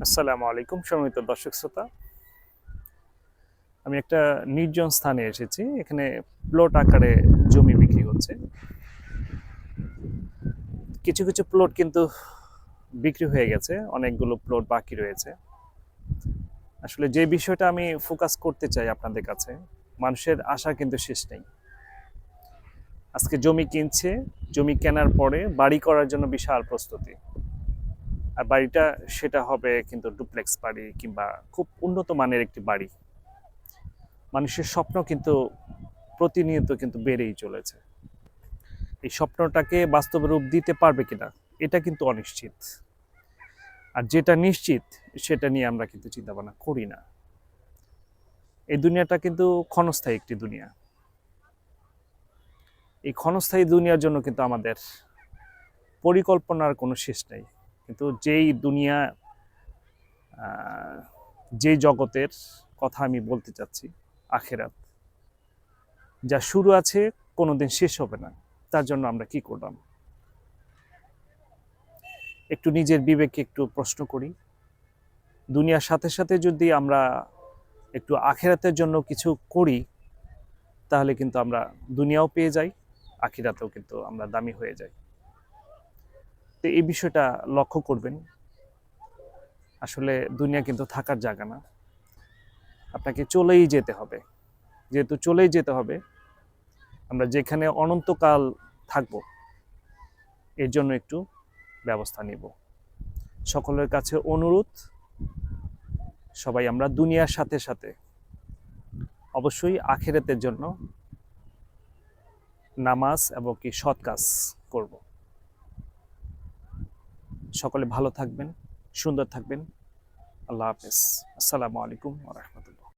আসসালামু আলাইকুম সম্মানিত দর্শক শ্রোতা। আমি একটা নির্জন স্থানে এসেছি। এখানে প্লট আকারে জমি বিক্রি হচ্ছে। কিছু কিছু প্লট কিন্তু বিক্রি হয়ে গেছে, অনেকগুলো প্লট বাকি রয়েছে। আসলে যে বিষয়টা আমি ফোকাস করতে চাই আপনাদের কাছে, মানুষের আশা কিন্তু শেষ নেই। আজকে জমি কিনছে, জমি কেনার পরে বাড়ি করার জন্য বিশাল প্রস্তুতি। আর বাড়িটা সেটা হবে কিন্তু ডুপ্লেক্স বাড়ি কিংবা খুব উন্নত মানের একটি বাড়ি। মানুষের স্বপ্ন কিন্তু প্রতিনিয়ত কিন্তু বেড়েই চলেছে। এই স্বপ্নটাকে বাস্তবে রূপ দিতে পারবে কিনা এটা কিন্তু অনিশ্চিত। আর যেটা নিশ্চিত সেটা নিয়ে আমরা কিন্তু চিন্তা ভাবনা করি না। এই দুনিয়াটা কিন্তু ক্ষণস্থায়ী একটি দুনিয়া। এই ক্ষণস্থায়ী দুনিয়ার জন্য কিন্তু আমাদের পরিকল্পনার কোনো শেষ নেই। কিন্তু যেই দুনিয়া, যেই জগতের কথা আমি বলতে চাচ্ছি, আখেরাত, যা শুরু আছে কোনোদিন শেষ হবে না, তার জন্য আমরা কি করলাম? একটু নিজের বিবেককে একটু প্রশ্ন করি। দুনিয়ার সাথে সাথে যদি আমরা একটু আখিরাতের জন্য কিছু করি, তাহলে কিন্তু আমরা দুনিয়াও পেয়ে যাই, আখিরাতেও কিন্তু আমরা দামি হয়ে যাই। তো এই বিষয়টা লক্ষ্য করবেন। আসলে দুনিয়া কিন্তু থাকার জায়গা না, আপনাকে চলেই যেতে হবে। যেহেতু চলেই যেতে হবে, আমরা যেখানে অনন্তকাল থাকব, এর জন্য একটু ব্যবস্থা নিব। সকলের কাছে অনুরোধ, সবাই আমরা দুনিয়ার সাথে সাথে অবশ্যই আখিরাতের জন্য নামাজ এবং কি সৎ কাজ করব। সকলে ভালো থাকবেন, সুন্দর থাকবেন। আল্লাহ হাফেজ। আসসালামু আলাইকুম ওয়া রাহমাতুল্লাহ।